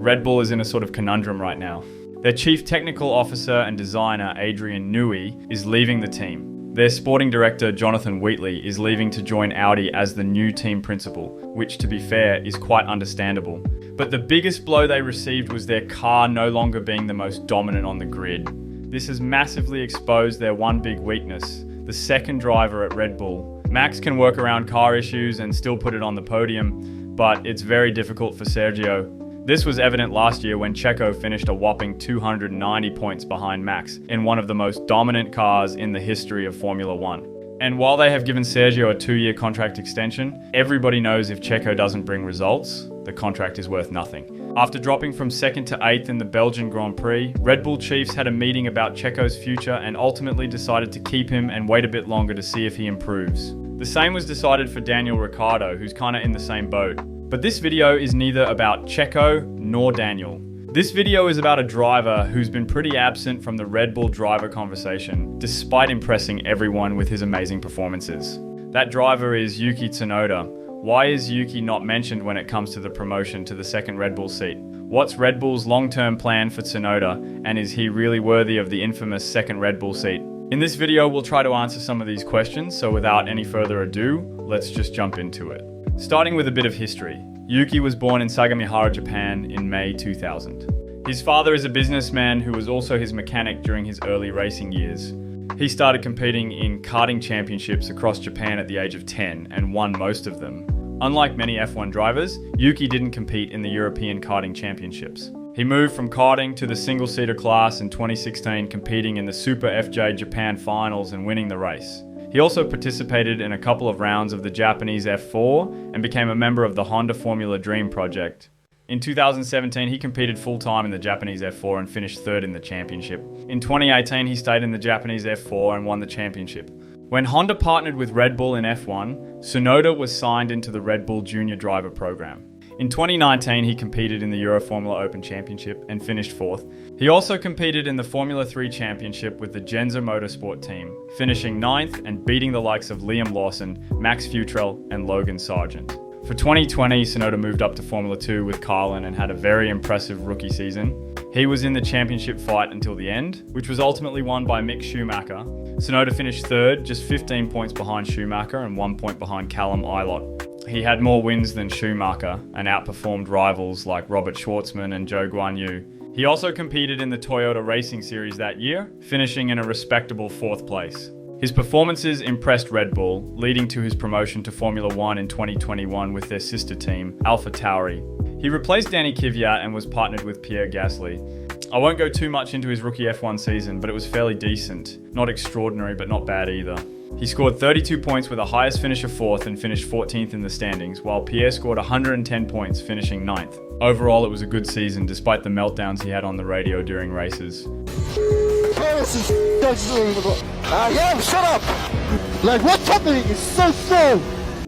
Red Bull is in a sort of conundrum right now. Their chief technical officer and designer, Adrian Newey, is leaving the team. Their sporting director, Jonathan Wheatley, is leaving to join Audi as the new team principal, which, to be fair, is quite understandable. But the biggest blow they received was their car no longer being the most dominant on the grid. This has massively exposed their one big weakness, the second driver at Red Bull. Max can work around car issues and still put it on the podium, but it's very difficult for Sergio. This was evident last year when Checo finished a whopping 290 points behind Max in one of the most dominant cars in the history of Formula One. And while they have given Sergio a 2-year contract extension, everybody knows if Checo doesn't bring results, the contract is worth nothing. After dropping from 2nd to 8th in the Belgian Grand Prix, Red Bull chiefs had a meeting about Checo's future and ultimately decided to keep him and wait a bit longer to see if he improves. The same was decided for Daniel Ricciardo, who's kinda in the same boat. But this video is neither about Checo nor Daniel. This video is about a driver who's been pretty absent from the Red Bull driver conversation, despite impressing everyone with his amazing performances. That driver is Yuki Tsunoda. Why is Yuki not mentioned when it comes to the promotion to the second Red Bull seat? What's Red Bull's long-term plan for Tsunoda, and is he really worthy of the infamous second Red Bull seat? In this video, we'll try to answer some of these questions, so without any further ado, let's just jump into it. Starting with a bit of history, Yuki was born in Sagamihara, Japan in May 2000. His father is a businessman who was also his mechanic during his early racing years. He started competing in karting championships across Japan at the age of 10 and won most of them. Unlike many F1 drivers, Yuki didn't compete in the European karting championships. He moved from karting to the single-seater class in 2016, competing in the Super FJ Japan finals and winning the race. He also participated in a couple of rounds of the Japanese F4 and became a member of the Honda Formula Dream project. In 2017, he competed full-time in the Japanese F4 and finished 3rd in the championship. In 2018, he stayed in the Japanese F4 and won the championship. When Honda partnered with Red Bull in F1, Tsunoda was signed into the Red Bull Junior Driver program. In 2019, he competed in the Euro Formula Open Championship and finished 4th. He also competed in the Formula 3 Championship with the Genza Motorsport team, finishing 9th and beating the likes of Liam Lawson, Max Futrell and Logan Sargent. For 2020, Tsunoda moved up to Formula 2 with Carlin and had a very impressive rookie season. He was in the championship fight until the end, which was ultimately won by Mick Schumacher. Tsunoda finished 3rd, just 15 points behind Schumacher and 1 point behind Callum Ilott. He had more wins than Schumacher and outperformed rivals like Robert Schwartzman and Zhou Guanyu. He also competed in the Toyota Racing Series that year, finishing in a respectable 4th place. His performances impressed Red Bull, leading to his promotion to Formula 1 in 2021 with their sister team, AlphaTauri. He replaced Danny Kvyat and was partnered with Pierre Gasly. I won't go too much into his rookie F1 season, but it was fairly decent. Not extraordinary, but not bad either. He scored 32 points with a highest finish of 4th and finished 14th in the standings, while Pierre scored 110 points, finishing 9th. Overall, it was a good season, despite the meltdowns he had on the radio during races. Shut up! Like, what's happening? It's so slow!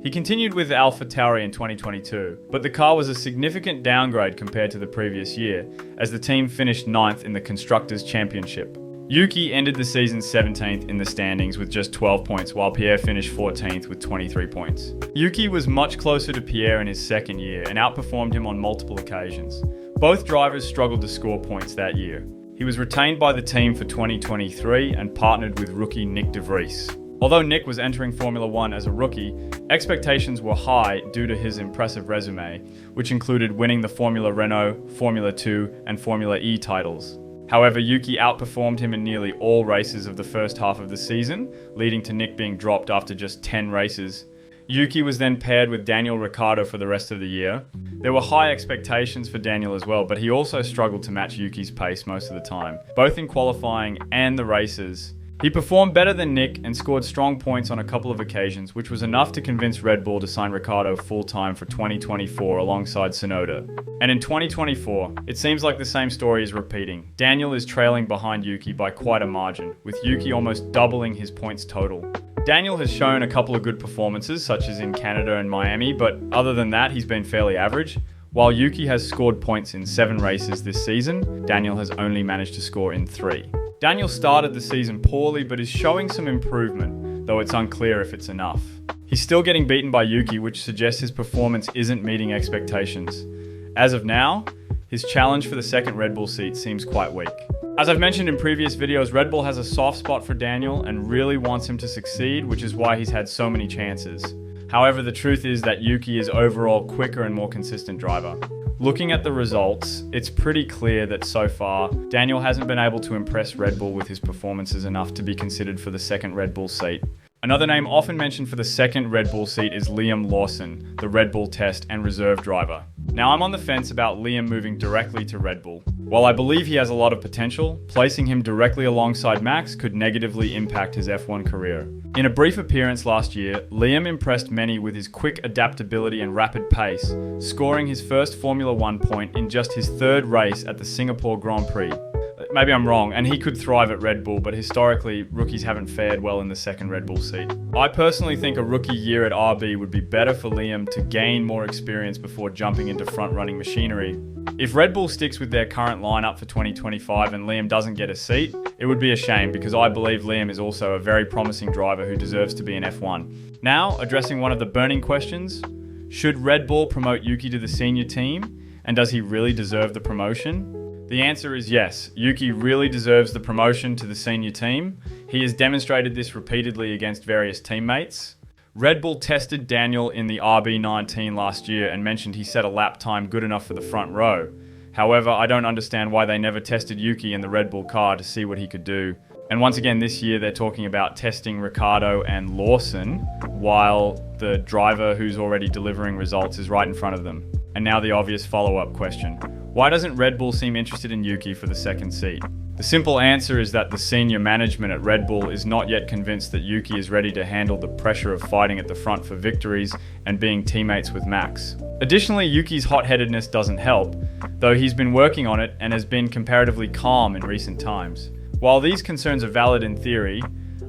He continued with AlphaTauri in 2022, but the car was a significant downgrade compared to the previous year, as the team finished 9th in the Constructors' Championship. Yuki ended the season 17th in the standings with just 12 points, while Pierre finished 14th with 23 points. Yuki was much closer to Pierre in his second year and outperformed him on multiple occasions. Both drivers struggled to score points that year. He was retained by the team for 2023 and partnered with rookie Nick de Vries. Although Nick was entering Formula 1 as a rookie, expectations were high due to his impressive resume, which included winning the Formula Renault, Formula 2 and Formula E titles. However, Yuki outperformed him in nearly all races of the first half of the season, leading to Nick being dropped after just 10 races. Yuki was then paired with Daniel Ricciardo for the rest of the year. There were high expectations for Daniel as well, but he also struggled to match Yuki's pace most of the time, both in qualifying and the races. He performed better than Nick and scored strong points on a couple of occasions, which was enough to convince Red Bull to sign Ricciardo full-time for 2024 alongside Tsunoda. And in 2024, it seems like the same story is repeating. Daniel is trailing behind Yuki by quite a margin, with Yuki almost doubling his points total. Daniel has shown a couple of good performances, such as in Canada and Miami, but other than that, he's been fairly average. While Yuki has scored points in 7 races this season, Daniel has only managed to score in 3. Daniel started the season poorly, but is showing some improvement, though it's unclear if it's enough. He's still getting beaten by Yuki, which suggests his performance isn't meeting expectations. As of now, his challenge for the second Red Bull seat seems quite weak. As I've mentioned in previous videos, Red Bull has a soft spot for Daniel and really wants him to succeed, which is why he's had so many chances. However, the truth is that Yuki is overall quicker and more consistent driver. Looking at the results, it's pretty clear that so far, Daniel hasn't been able to impress Red Bull with his performances enough to be considered for the second Red Bull seat. Another name often mentioned for the second Red Bull seat is Liam Lawson, the Red Bull test and reserve driver. Now, I'm on the fence about Liam moving directly to Red Bull. While I believe he has a lot of potential, placing him directly alongside Max could negatively impact his F1 career. In a brief appearance last year, Liam impressed many with his quick adaptability and rapid pace, scoring his first Formula One point in just his third race at the Singapore Grand Prix. Maybe I'm wrong, and he could thrive at Red Bull, but historically, rookies haven't fared well in the second Red Bull seat. I personally think a rookie year at RB would be better for Liam to gain more experience before jumping into front-running machinery. If Red Bull sticks with their current lineup for 2025 and Liam doesn't get a seat, it would be a shame because I believe Liam is also a very promising driver who deserves to be in F1. Now, addressing one of the burning questions, should Red Bull promote Yuki to the senior team, and does he really deserve the promotion? The answer is yes. Yuki really deserves the promotion to the senior team. He has demonstrated this repeatedly against various teammates. Red Bull tested Daniel in the RB19 last year and mentioned he set a lap time good enough for the front row. However, I don't understand why they never tested Yuki in the Red Bull car to see what he could do. And once again this year they're talking about testing Ricciardo and Lawson while the driver who's already delivering results is right in front of them. And now the obvious follow-up question. Why doesn't Red Bull seem interested in Yuki for the second seat? The simple answer is that the senior management at Red Bull is not yet convinced that Yuki is ready to handle the pressure of fighting at the front for victories and being teammates with Max. Additionally, Yuki's hot-headedness doesn't help, though he's been working on it and has been comparatively calm in recent times. While these concerns are valid in theory,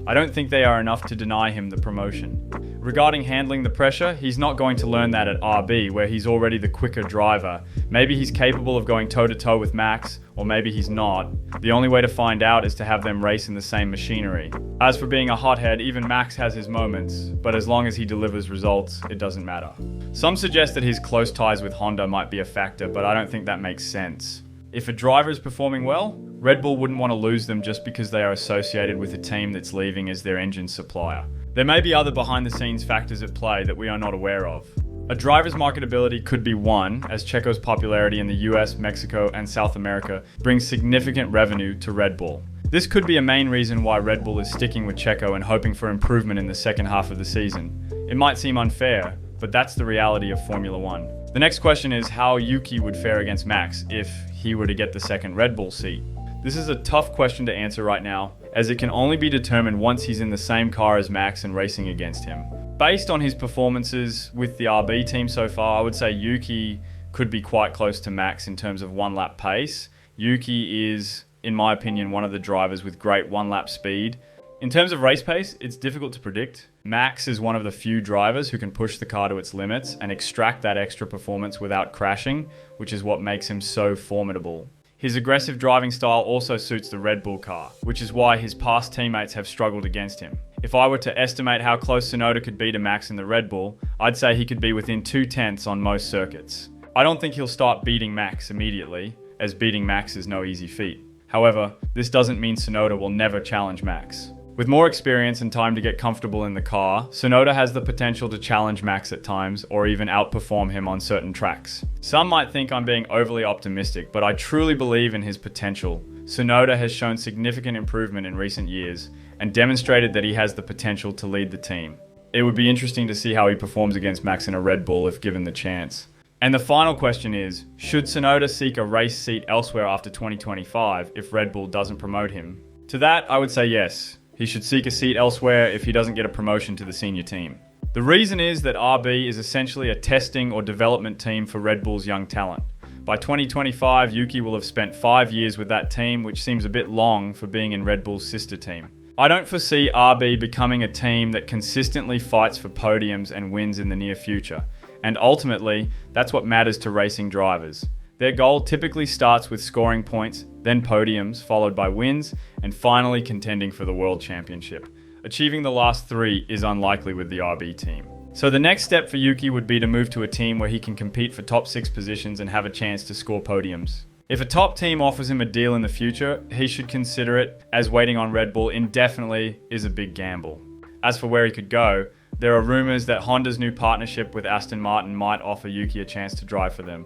I don't think they are enough to deny him the promotion. Regarding handling the pressure, he's not going to learn that at RB, where he's already the quicker driver. Maybe he's capable of going toe-to-toe with Max, or maybe he's not. The only way to find out is to have them race in the same machinery. As for being a hothead, even Max has his moments, but as long as he delivers results, it doesn't matter. Some suggest that his close ties with Honda might be a factor, but I don't think that makes sense. If a driver is performing well, Red Bull wouldn't want to lose them just because they are associated with a team that's leaving as their engine supplier. There may be other behind-the-scenes factors at play that we are not aware of. A driver's marketability could be one, as Checo's popularity in the US, Mexico, and South America brings significant revenue to Red Bull. This could be a main reason why Red Bull is sticking with Checo and hoping for improvement in the second half of the season. It might seem unfair, but that's the reality of Formula One. The next question is how Yuki would fare against Max if he were to get the second Red Bull seat. This is a tough question to answer right now, as it can only be determined once he's in the same car as Max and racing against him. Based on his performances with the RB team so far, I would say Yuki could be quite close to Max in terms of one-lap pace. Yuki is, in my opinion, one of the drivers with great one-lap speed. In terms of race pace, it's difficult to predict. Max is one of the few drivers who can push the car to its limits and extract that extra performance without crashing, which is what makes him so formidable. His aggressive driving style also suits the Red Bull car, which is why his past teammates have struggled against him. If I were to estimate how close Tsunoda could be to Max in the Red Bull, I'd say he could be within 0.2 on most circuits. I don't think he'll start beating Max immediately, as beating Max is no easy feat. However, this doesn't mean Tsunoda will never challenge Max. With more experience and time to get comfortable in the car, Tsunoda has the potential to challenge Max at times or even outperform him on certain tracks. Some might think I'm being overly optimistic, but I truly believe in his potential. Tsunoda has shown significant improvement in recent years and demonstrated that he has the potential to lead the team. It would be interesting to see how he performs against Max in a Red Bull if given the chance. And the final question is, should Tsunoda seek a race seat elsewhere after 2025 if Red Bull doesn't promote him? To that, I would say yes. He should seek a seat elsewhere if he doesn't get a promotion to the senior team. The reason is that RB is essentially a testing or development team for Red Bull's young talent. By 2025, Yuki will have spent 5 years with that team, which seems a bit long for being in Red Bull's sister team. I don't foresee RB becoming a team that consistently fights for podiums and wins in the near future. And ultimately, that's what matters to racing drivers. Their goal typically starts with scoring points, then podiums, followed by wins, and finally contending for the World Championship. Achieving the last 3 is unlikely with the RB team. So the next step for Yuki would be to move to a team where he can compete for top 6 positions and have a chance to score podiums. If a top team offers him a deal in the future, he should consider it, as waiting on Red Bull indefinitely is a big gamble. As for where he could go, there are rumors that Honda's new partnership with Aston Martin might offer Yuki a chance to drive for them.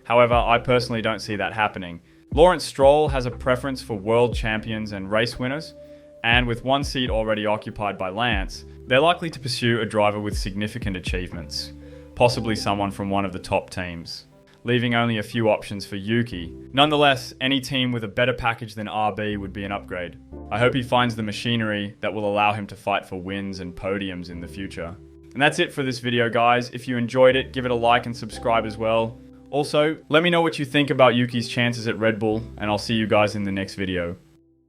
However, I personally don't see that happening. Lawrence Stroll has a preference for world champions and race winners, and with one seat already occupied by Lance, they're likely to pursue a driver with significant achievements, possibly someone from one of the top teams, leaving only a few options for Yuki. Nonetheless, any team with a better package than RB would be an upgrade. I hope he finds the machinery that will allow him to fight for wins and podiums in the future. And that's it for this video, guys. If you enjoyed it, give it a like and subscribe as well. Also, let me know what you think about Yuki's chances at Red Bull, and I'll see you guys in the next video.